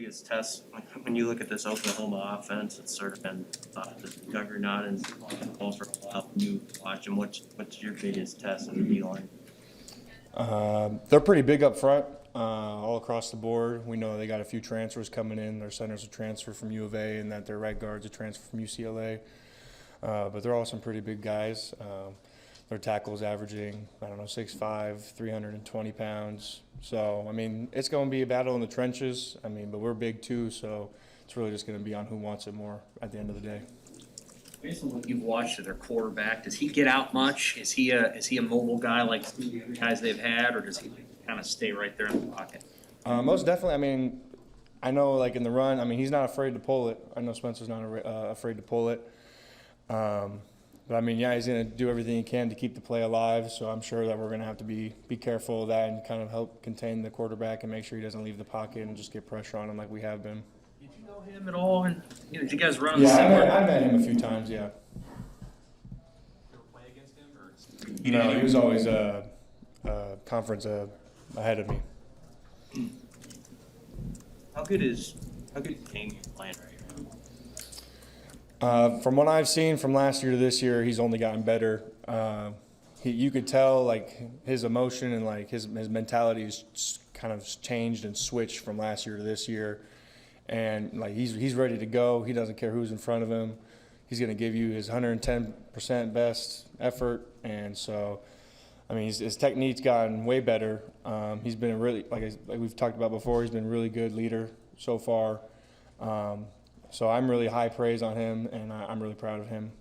biggest test when you look at this Oklahoma offense? It's sort of been the juggernaut and ball for a while. When you watch them, what's your biggest test in the D line? They're pretty big up front, all across the board. We know they got a few transfers coming in. Their center's a transfer from U of A, and that their right guard's a transfer from UCLA. But they're all some pretty big guys. Their tackles averaging, 6'5", 320 pounds. So, it's going to be a battle in the trenches. But we're big too, so it's really just going to be on who wants it more at the end of the day. Based on what you've watched of their quarterback, does he get out much? Is he a mobile guy like some of the other guys they've had, or does he kind of stay right there in the pocket? Most definitely. I know like in the run, he's not afraid to pull it. I know Spencer's not afraid to pull it. But he's going to do everything he can to keep the play alive. So I'm sure that we're going to have to be careful of that and kind of help contain the quarterback and make sure he doesn't leave the pocket and just get pressure on him like we have been. Did you know him at all? And did you guys run on the same? I met him a few times. Yeah. You ever play against him, or? No, he was always a conference ahead of me. How good is Damian playing right now? From what I've seen from last year to this year, he's only gotten better. You could tell like his emotion and like his mentality has kind of changed and switched from last year to this year. And like he's ready to go. He doesn't care who's in front of him. He's going to give you his 110% best effort. And so, his technique's gotten way better. He's been a really, like we've talked about before, he's been a really good leader so far. So I'm really high praise on him, and I'm really proud of him.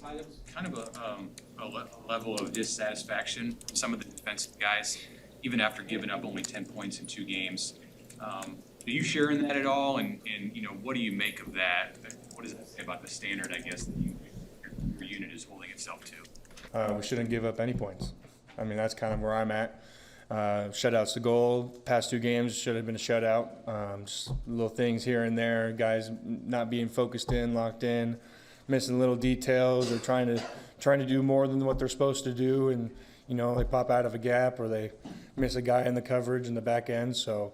Kind of a level of dissatisfaction from some of the defensive guys, even after giving up only 10 points in 2 games. Do you share in that at all? And what do you make of that? What does that say about the standard, I guess, that your unit is holding itself to? We shouldn't give up any points. That's kind of where I'm at. Shutouts the goal. Past 2 games should have been a shutout. Just little things here and there. Guys not being focused in, locked in, missing little details, or trying to do more than what they're supposed to do, and they pop out of a gap or they miss a guy in the coverage in the back end. So,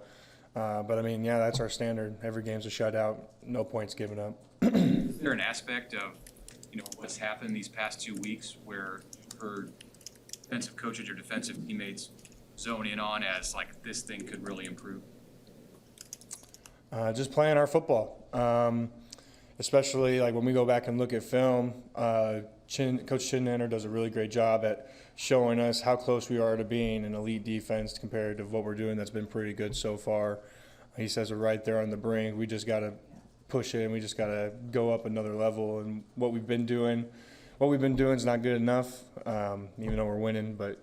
but that's our standard. Every game's a shutout. No points given up. Is there an aspect of what's happened these past 2 weeks where you've heard defensive coaches or defensive teammates zone in on as like this thing could really improve? Just playing our football, especially like when we go back and look at film. Coach Chinnander does a really great job at showing us how close we are to being an elite defense compared to what we're doing. That's been pretty good so far. He says we're right there on the brink. We just got to push it, and we just got to go up another level. And what we've been doing is not good enough, even though we're winning, but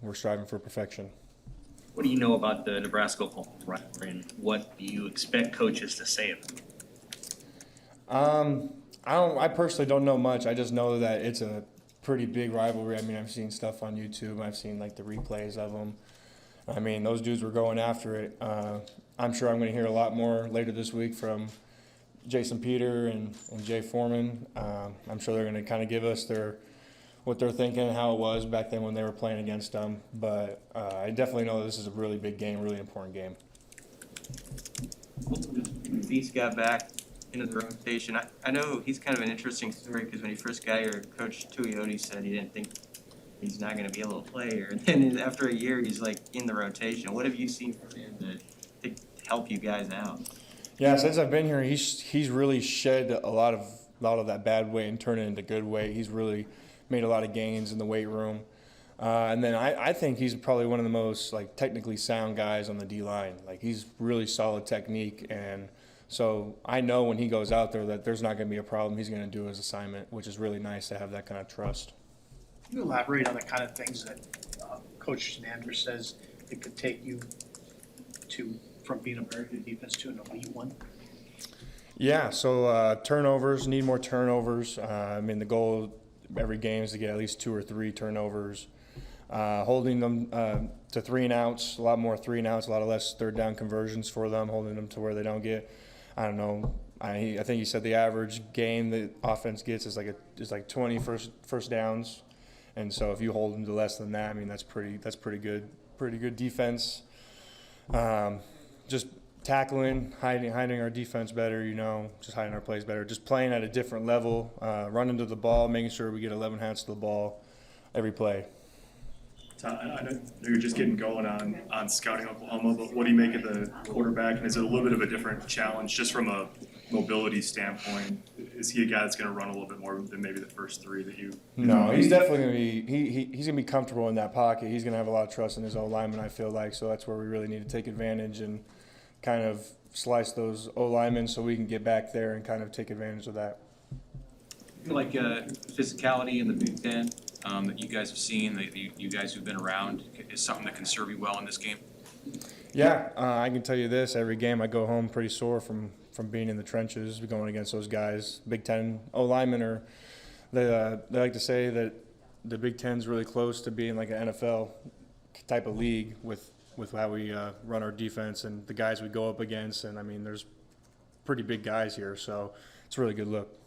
we're striving for perfection. What do you know about the Nebraska-Oklahoma rivalry, and what do you expect coaches to say about it? I personally don't know much. I just know that it's a pretty big rivalry. I've seen stuff on YouTube. I've seen like the replays of them. Those dudes were going after it. I'm sure I'm going to hear a lot more later this week from Jason Peter and Jay Foreman. I'm sure they're going to kind of give us what they're thinking and how it was back then when they were playing against them. But I definitely know this is a really big game, really important game. Beast got back into the rotation. I know he's kind of an interesting story because when he first got here, Coach Tuioti said he didn't think he's not going to be able to play here. And then after a year, he's like in the rotation. What have you seen from him to help you guys out? Yeah, since I've been here, he's really shed a lot of that bad weight and turned it into good weight. He's really made a lot of gains in the weight room. And then I think he's probably one of the most like technically sound guys on the D-line. Like he's really solid technique, and so I know when he goes out there that there's not going to be a problem. He's going to do his assignment, which is really nice to have that kind of trust. Can you elaborate on the kind of things that Coach Chinnander says it could take you from being a very good defense to an elite one? Yeah, so turnovers, need more turnovers. The goal every game is to get at least 2 or 3 turnovers. Holding them to 3 and outs, a lot more 3 and outs, a lot of less third down conversions for them, holding them to where they don't get, I think you said the average game the offense gets is like 20 first downs. And so if you hold them to less than that, that's pretty good defense. Just tackling, hiding our defense better, just hiding our plays better, just playing at a different level, running to the ball, making sure we get 11 hands to the ball every play. I know you're just getting going on scouting Oklahoma, but what do you make of the quarterback? And is it a little bit of a different challenge just from a mobility standpoint? Is he a guy that's going to run a little bit more than maybe the first three that you? No, he's definitely going to be he's going to be comfortable in that pocket. He's going to have a lot of trust in his O-lineman, I feel like. So that's where we really need to take advantage and kind of slice those O-linemen so we can get back there and kind of take advantage of that. Like physicality in the Big Ten that you guys have seen, that you guys who've been around, is something that can serve you well in this game? Yeah, I can tell you this. Every game I go home pretty sore from being in the trenches, going against those guys. Big Ten O-linemen they like to say that the Big Ten's really close to being like an NFL type of league with how we run our defense and the guys we go up against. And, I mean, there's pretty big guys here, so it's a really good look.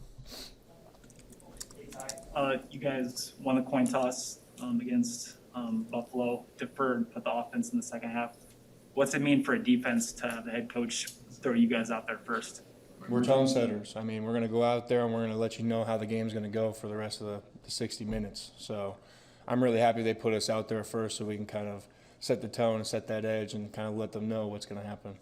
You guys won the coin toss against Buffalo, deferred, put the offense in the second half. What's it mean for a defense to have the head coach throw you guys out there first? We're tone setters. I mean, we're going to go out there and we're going to let you know how the game's going to go for the rest of the 60 minutes. So I'm really happy they put us out there first so we can kind of set the tone and set that edge and kind of let them know what's going to happen.